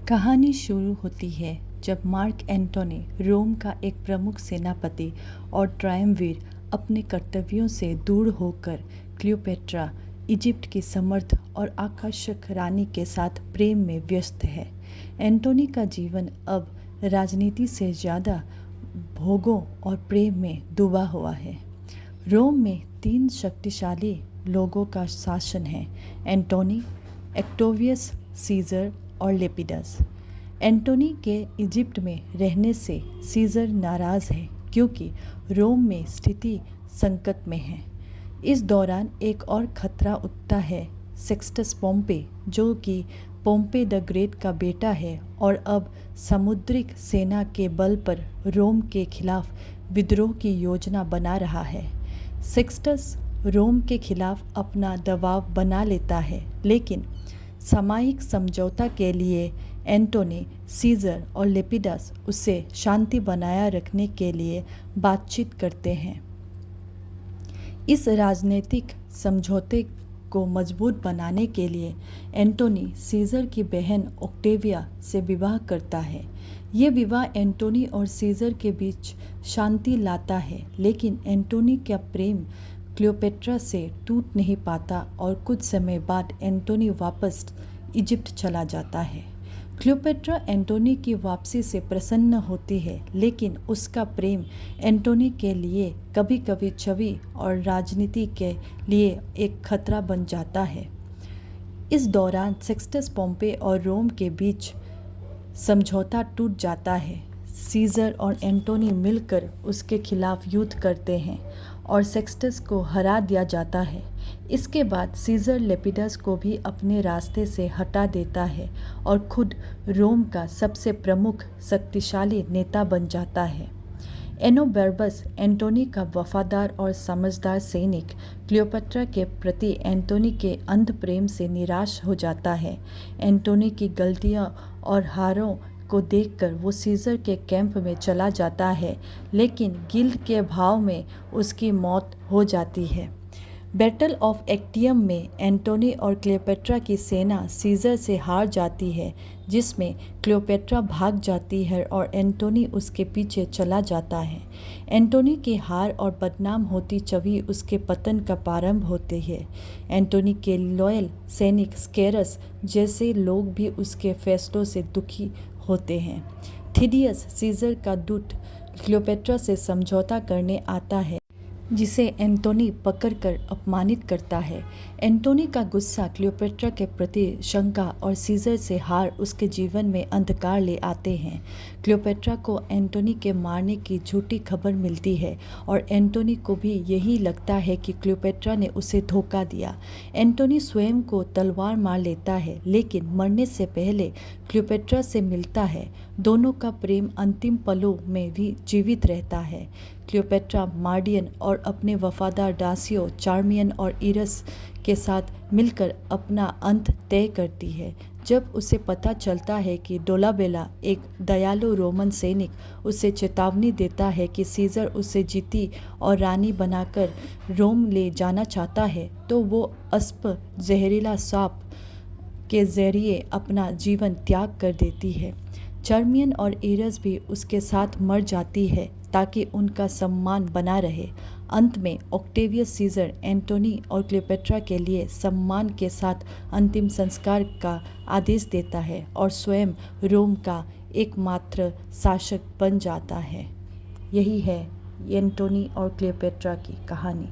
कहानी शुरू होती है जब मार्क एंटोनी, रोम का एक प्रमुख सेनापति और ट्रायम्विर, अपने कर्तव्यों से दूर होकर क्लियोपेट्रा, इजिप्ट की समर्थ और आकर्षक रानी के साथ प्रेम में व्यस्त है। एंटोनी का जीवन अब राजनीति से ज़्यादा भोगों और प्रेम में डूबा हुआ है। रोम में 3 शक्तिशाली लोगों का शासन है: एंटोनी, एक्टोवियस सीजर और लेपिडस। एंटोनी के इजिप्ट में रहने से सीजर नाराज़ है क्योंकि रोम में स्थिति संकट में है। इस दौरान एक और खतरा उठता है: सेक्स्टस पोम्पे, जो कि पोम्पे द ग्रेट का बेटा है और अब सामुद्रिक सेना के बल पर रोम के खिलाफ विद्रोह की योजना बना रहा है। सेक्स्टस रोम के खिलाफ अपना दबाव बना लेता है, लेकिन सामयिक समझौता के लिए एंटोनी, सीजर और लेपिडस उससे शांति बनाए रखने के लिए बातचीत करते हैं। इस राजनीतिक समझौते को मजबूत बनाने के लिए एंटोनी सीजर की बहन ऑक्टेविया से विवाह करता है। ये विवाह एंटोनी और सीजर के बीच शांति लाता है, लेकिन एंटोनी का प्रेम क्लियोपेट्रा से टूट नहीं पाता और कुछ समय बाद एंटोनी वापस इजिप्ट चला जाता है। क्लियोपेट्रा एंटोनी की वापसी से प्रसन्न होती है, लेकिन उसका प्रेम एंटोनी के लिए कभी कभी छवि और राजनीति के लिए एक खतरा बन जाता है। इस दौरान सेक्स्टस पोम्पे और रोम के बीच समझौता टूट जाता है। सीजर और एंटोनी मिलकर उसके खिलाफ युद्ध करते हैं और सेक्स्टस को हरा दिया जाता है। इसके बाद सीजर लेपिडस को भी अपने रास्ते से हटा देता है और खुद रोम का सबसे प्रमुख शक्तिशाली नेता बन जाता है। एनोबर्बस, एंटोनी का वफादार और समझदार सैनिक, क्लियोपेट्रा के प्रति एंटोनी के अंध प्रेम से निराश हो जाता है। एंटोनी की गलतियां और हारों को देखकर वो सीजर के कैंप में चला जाता है, लेकिन गिल्ड के भाव में उसकी मौत हो जाती है। बैटल ऑफ एक्टियम में एंटोनी और क्लियोपेट्रा की सेना सीजर से हार जाती है, जिसमें क्लियोपेट्रा भाग जाती है और एंटोनी उसके पीछे चला जाता है। एंटोनी की हार और बदनाम होती छवि उसके पतन का प्रारंभ होती है। एंटोनी के लॉयल सैनिक स्केरस जैसे लोग भी उसके फैसलों से दुखी होते हैं। थिडियस, सीजर का दूत, क्लियोपेट्रा से समझौता करने आता है, जिसे एंटोनी पकड़कर अपमानित करता है। एंटोनी का गुस्सा, क्लियोपेट्रा के प्रति शंका और सीजर से हार उसके जीवन में अंधकार ले आते हैं। क्लियोपेट्रा को एंटोनी के मारने की झूठी खबर मिलती है और एंटोनी को भी यही लगता है कि क्लियोपेट्रा ने उसे धोखा दिया। एंटोनी स्वयं को तलवार मार लेता है, लेकिन मरने से पहले क्लियोपेट्रा से मिलता है। दोनों का प्रेम अंतिम पलों में भी जीवित रहता है। क्लियोपेट्रा मार्डियन और अपने वफादार दासियों चार्मियन और इरस के साथ मिलकर अपना अंत तय करती है। जब उसे पता चलता है कि डोलाबेला, एक दयालु रोमन सैनिक, उसे चेतावनी देता है कि सीजर उसे जीती और रानी बनाकर रोम ले जाना चाहता है, तो वो अस्प जहरीला सांप के जरिए अपना जीवन त्याग कर देती है। चार्मियन और इरस भी उसके साथ मर जाती है ताकि उनका सम्मान बना रहे। अंत में ऑक्टेवियस सीजर एंटोनी और क्लियोपेट्रा के लिए सम्मान के साथ अंतिम संस्कार का आदेश देता है और स्वयं रोम का एकमात्र शासक बन जाता है। यही है एंटोनी और क्लियोपेट्रा की कहानी।